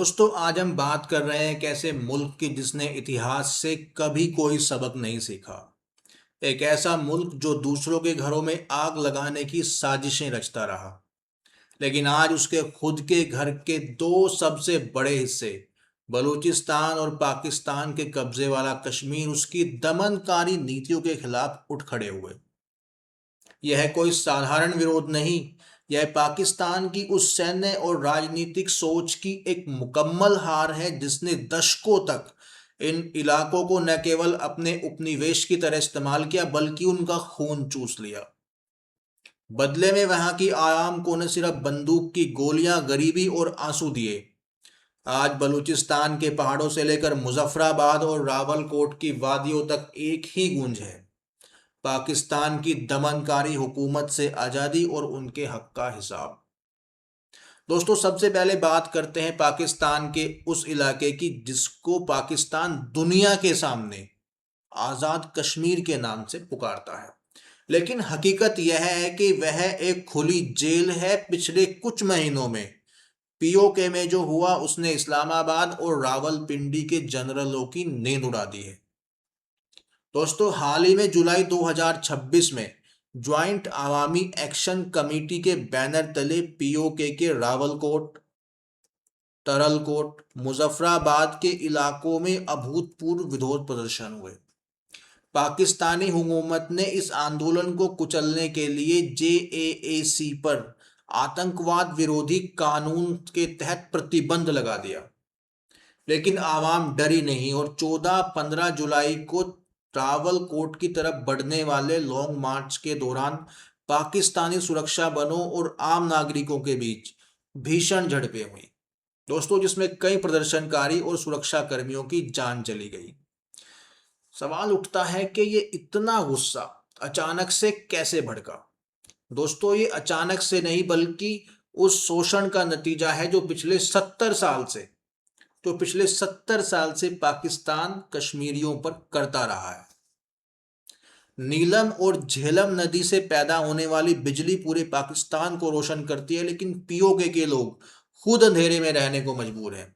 दोस्तों आज हम बात कर रहे हैं कैसे मुल्क की जिसने इतिहास से कभी कोई सबक नहीं सीखा। एक ऐसा मुल्क जो दूसरों के घरों में आग लगाने की साजिशें रचता रहा, लेकिन आज उसके खुद के घर के दो सबसे बड़े हिस्से बलूचिस्तान और पाकिस्तान के कब्जे वाला कश्मीर उसकी दमनकारी नीतियों के खिलाफ उठ खड़े हुए। यह कोई साधारण विरोध नहीं, यह पाकिस्तान की उस सैन्य और राजनीतिक सोच की एक मुकम्मल हार है जिसने दशकों तक इन इलाकों को न केवल अपने उपनिवेश की तरह इस्तेमाल किया बल्कि उनका खून चूस लिया। बदले में वहां की आवाम को न सिर्फ बंदूक की गोलियां, गरीबी और आंसू दिए। आज बलूचिस्तान के पहाड़ों से लेकर मुजफ्फराबाद और रावलकोट की वादियों तक एक ही गूंज है, पाकिस्तान की दमनकारी हुकूमत से आज़ादी और उनके हक का हिसाब। दोस्तों सबसे पहले बात करते हैं पाकिस्तान के उस इलाके की जिसको पाकिस्तान दुनिया के सामने आज़ाद कश्मीर के नाम से पुकारता है, लेकिन हकीकत यह है कि वह एक खुली जेल है। पिछले कुछ महीनों में पीओके में जो हुआ उसने इस्लामाबाद और रावलपिंडी के जनरलों की नींद उड़ा दी है। दोस्तों हाल ही में जुलाई 2026 में ज्वाइंट आवामी एक्शन कमेटी के बैनर तले पीओके के रावलकोट, तरलकोट, मुजफ्फराबाद के इलाकों में अभूतपूर्व विरोध प्रदर्शन हुए। पाकिस्तानी हुकूमत ने इस आंदोलन को कुचलने के लिए जेएएसी पर आतंकवाद विरोधी कानून के तहत प्रतिबंध लगा दिया, लेकिन आवाम डरी नहीं और 14-15 जुलाई को रावलकोट की तरफ बढ़ने वाले लॉन्ग मार्च के दौरान पाकिस्तानी सुरक्षा बलों और आम नागरिकों के बीच भीषण झड़पें हुई। दोस्तों जिसमें कई प्रदर्शनकारी और सुरक्षा कर्मियों की जान चली गई। सवाल उठता है कि ये इतना गुस्सा अचानक से कैसे भड़का। दोस्तों ये अचानक से नहीं बल्कि उस शोषण का नतीजा है जो पिछले 70 साल से पाकिस्तान कश्मीरियों पर करता रहा है। नीलम और झेलम नदी से पैदा होने वाली बिजली पूरे पाकिस्तान को रोशन करती है, लेकिन पीओके के लोग खुद अंधेरे में रहने को मजबूर हैं।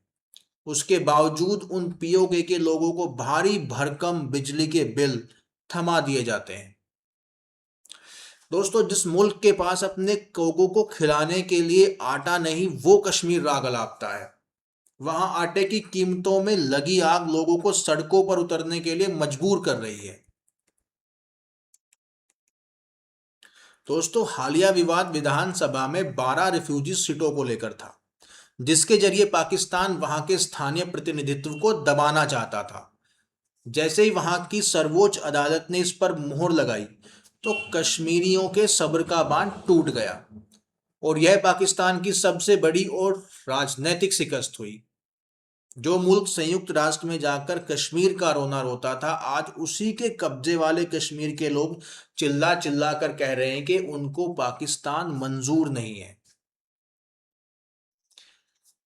उसके बावजूद उन पीओके के लोगों को भारी भरकम बिजली के बिल थमा दिए जाते हैं। दोस्तों जिस मुल्क के पास अपने लोगों को खिलाने के लिए आटा नहीं वो कश्मीर राग अलापता है, वहां आटे की कीमतों में लगी आग लोगों को सड़कों पर उतरने के लिए मजबूर कर रही है। दोस्तों हालिया विवाद विधानसभा में 12 रिफ्यूजी सीटों को लेकर था, जिसके जरिए पाकिस्तान वहां के स्थानीय प्रतिनिधित्व को दबाना चाहता था। जैसे ही वहां की सर्वोच्च अदालत ने इस पर मोहर लगाई तो कश्मीरियों के सब्र का बांध टूट गया और यह पाकिस्तान की सबसे बड़ी और राजनैतिक शिकस्त हुई। जो मुल्क संयुक्त राष्ट्र में जाकर कश्मीर का रोना रोता था, आज उसी के कब्जे वाले कश्मीर के लोग चिल्ला चिल्ला कर कह रहे हैं कि उनको पाकिस्तान मंजूर नहीं है।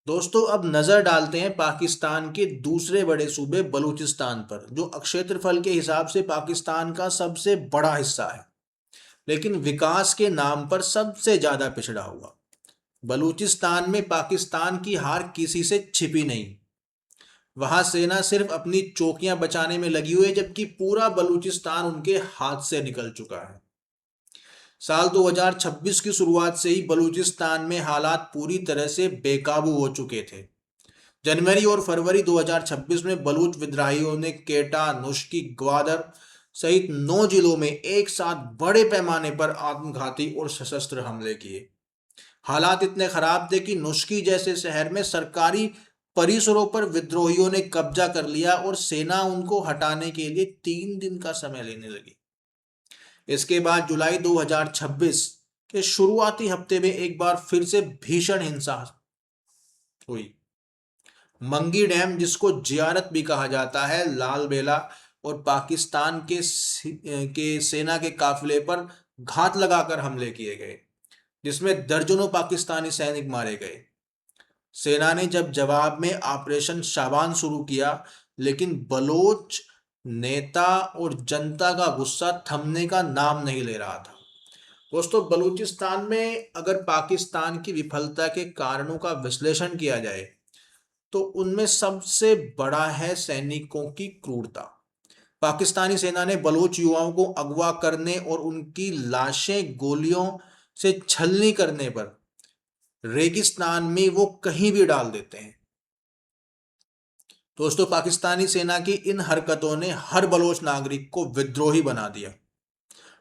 दोस्तों अब नजर डालते हैं पाकिस्तान के दूसरे बड़े सूबे बलूचिस्तान पर, जो क्षेत्रफल के हिसाब से पाकिस्तान का सबसे बड़ा हिस्सा है, लेकिन विकास के नाम पर सबसे ज्यादा पिछड़ा हुआ। बलूचिस्तान में पाकिस्तान की हार किसी से छिपी नहीं। वहां सेना सिर्फ अपनी चौकियां बचाने में लगी हुई है, जबकि पूरा बलूचिस्तान उनके हाथ से निकल चुका है। साल 2026 की शुरुआत से ही बलूचिस्तान में हालात पूरी तरह से बेकाबू हो चुके थे। जनवरी और फरवरी 2026 में बलूच विद्रोहियों ने केटा, नुश्की, ग्वादर सहित 9 जिलों में एक साथ बड़े पैमाने पर आत्मघाती और सशस्त्र हमले किए। हालात इतने खराब थे कि नुश्की जैसे शहर में सरकारी परिसरों पर विद्रोहियों ने कब्जा कर लिया और सेना उनको हटाने के लिए 3 दिन का समय लेने लगी। इसके बाद जुलाई 2026 के शुरुआती हफ्ते में एक बार फिर से भीषण हिंसा हुई। मंगी डैम, जिसको जियारत भी कहा जाता है, लाल बेला और पाकिस्तान के सेना के काफिले पर घात लगाकर हमले किए गए, जिसमें दर्जनों पाकिस्तानी सैनिक मारे गए। सेना ने जब जवाब में ऑपरेशन शाबान शुरू किया, लेकिन बलोच नेता और जनता का गुस्सा थमने का नाम नहीं ले रहा था। दोस्तों बलूचिस्तान में अगर पाकिस्तान की विफलता के कारणों का विश्लेषण किया जाए तो उनमें सबसे बड़ा है सैनिकों की क्रूरता। पाकिस्तानी सेना ने बलूच युवाओं को अगवा करने और उनकी लाशें गोलियों से छलनी करने पर रेगिस्तान में वो कहीं भी डाल देते हैं। दोस्तों, पाकिस्तानी सेना की इन हरकतों ने हर बलोच नागरिक को विद्रोही बना दिया।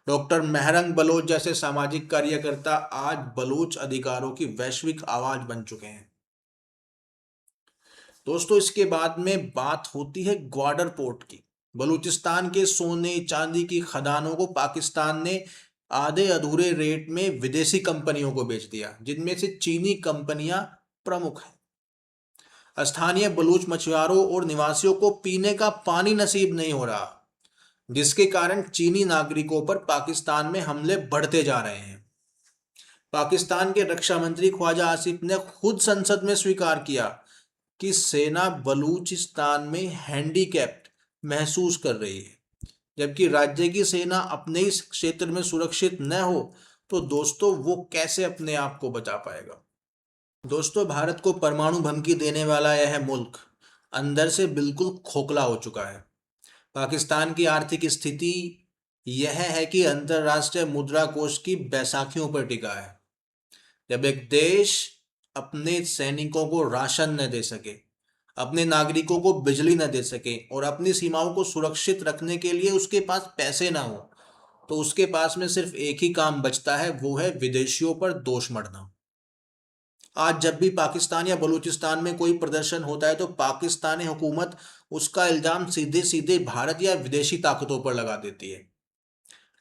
डॉक्टर मेहरंग बलोच जैसे सामाजिक कार्यकर्ता आज बलूच अधिकारों की वैश्विक आवाज बन चुके हैं। दोस्तों, इसके बाद में बात होती है ग्वादर पोर्ट की। बलूचिस्तान के सोने चांदी की खदानों को पाकिस्तान ने आधे अधूरे रेट में विदेशी कंपनियों को बेच दिया, जिनमें से चीनी कंपनियां प्रमुख हैं। स्थानीय बलूच मछुआरों और निवासियों को पीने का पानी नसीब नहीं हो रहा, जिसके कारण चीनी नागरिकों पर पाकिस्तान में हमले बढ़ते जा रहे हैं। पाकिस्तान के रक्षा मंत्री ख्वाजा आसिफ ने खुद संसद में स्वीकार किया कि सेना बलूचिस्तान में हैंडीकैप्ड महसूस कर रही है। जबकि राज्य की सेना अपने इस क्षेत्र में सुरक्षित न हो तो दोस्तों वो कैसे अपने आप को बचा पाएगा। दोस्तों, भारत को परमाणु धमकी देने वाला यह मुल्क अंदर से बिल्कुल खोखला हो चुका है। पाकिस्तान की आर्थिक स्थिति यह है कि अंतर्राष्ट्रीय मुद्रा कोष की बैसाखियों पर टिका है। जब एक देश अपने सैनिकों को राशन न दे सके, अपने नागरिकों को बिजली न दे सके और अपनी सीमाओं को सुरक्षित रखने के लिए उसके पास पैसे ना हो, तो उसके पास में सिर्फ एक ही काम बचता है, वो है विदेशियों पर दोष मढ़ना। आज जब भी पाकिस्तान या बलूचिस्तान में कोई प्रदर्शन होता है तो पाकिस्तानी हुकूमत उसका इल्जाम सीधे सीधे भारत या विदेशी ताकतों पर लगा देती है।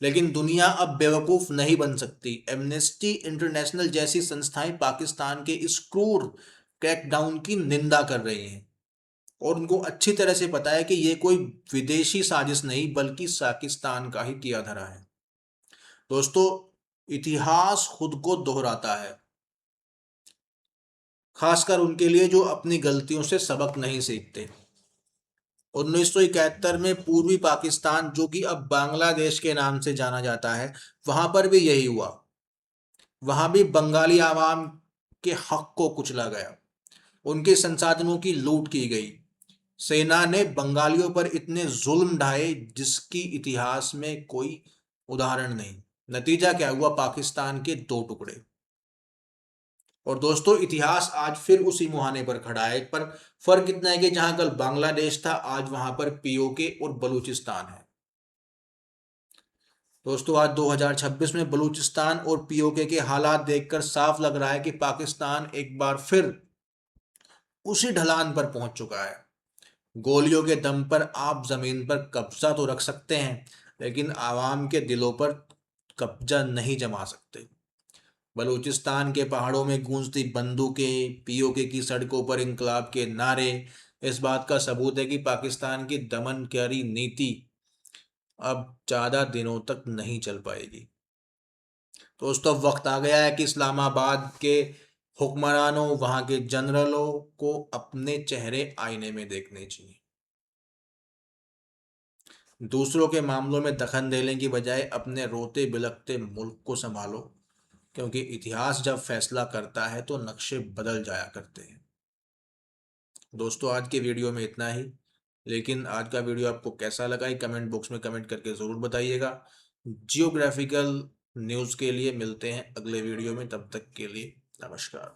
लेकिन दुनिया अब बेवकूफ नहीं बन सकती। एमनेस्टी इंटरनेशनल जैसी संस्थाएं पाकिस्तान के इस क्रूर क्रैकडाउन की निंदा कर रही हैं और उनको अच्छी तरह से पता है कि ये कोई विदेशी साजिश नहीं बल्कि पाकिस्तान का ही किया धरा है। दोस्तों, इतिहास खुद को दोहराता है, खासकर उनके लिए जो अपनी गलतियों से सबक नहीं सीखते। 1971 में पूर्वी पाकिस्तान, जो कि अब बांग्लादेश के नाम से जाना जाता है, वहां पर भी यही हुआ। वहां भी बंगाली आवाम के हक को कुचला गया, उनके संसाधनों की लूट की गई। सेना ने बंगालियों पर इतने जुल्म ढाए जिसकी इतिहास में कोई उदाहरण नहीं। नतीजा क्या हुआ? पाकिस्तान के दो टुकड़े। और दोस्तों, इतिहास आज फिर उसी मुहाने पर खड़ा है, पर फर्क इतना है कि जहां कल बांग्लादेश था, आज वहां पर पीओके और बलूचिस्तान है। दोस्तों, आज 2026 में बलूचिस्तान और पीओके के हालात देखकर साफ लग रहा है कि पाकिस्तान एक बार फिर उसी ढलान पर पहुंच चुका है। गोलियों के दम पर आप जमीन पर कब्जा तो रख सकते हैं, लेकिन आवाम के दिलों पर कब्जा नहीं जमा सकते। बलूचिस्तान के पहाड़ों में गूंजती बंदूकें, पीओके की सड़कों पर इंकलाब के नारे इस बात का सबूत है कि पाकिस्तान की दमनकारी नीति अब ज़्यादा दिनों तक नहीं चल पाएगी। दोस्तों, अब वक्त आ गया है कि इस्लामाबाद के हुक्मरानों, वहाँ के जनरलों को अपने चेहरे आईने में देखने चाहिए। दूसरों के मामलों में दखल देने की बजाय अपने रोते बिलखते मुल्क को संभालो, क्योंकि इतिहास जब फैसला करता है तो नक्शे बदल जाया करते हैं। दोस्तों, आज के वीडियो में इतना ही। लेकिन आज का वीडियो आपको कैसा लगा ये कमेंट बॉक्स में कमेंट करके ज़रूर बताइएगा। जियोग्राफिकल न्यूज़ के लिए मिलते हैं अगले वीडियो में, तब तक के लिए नमस्कार।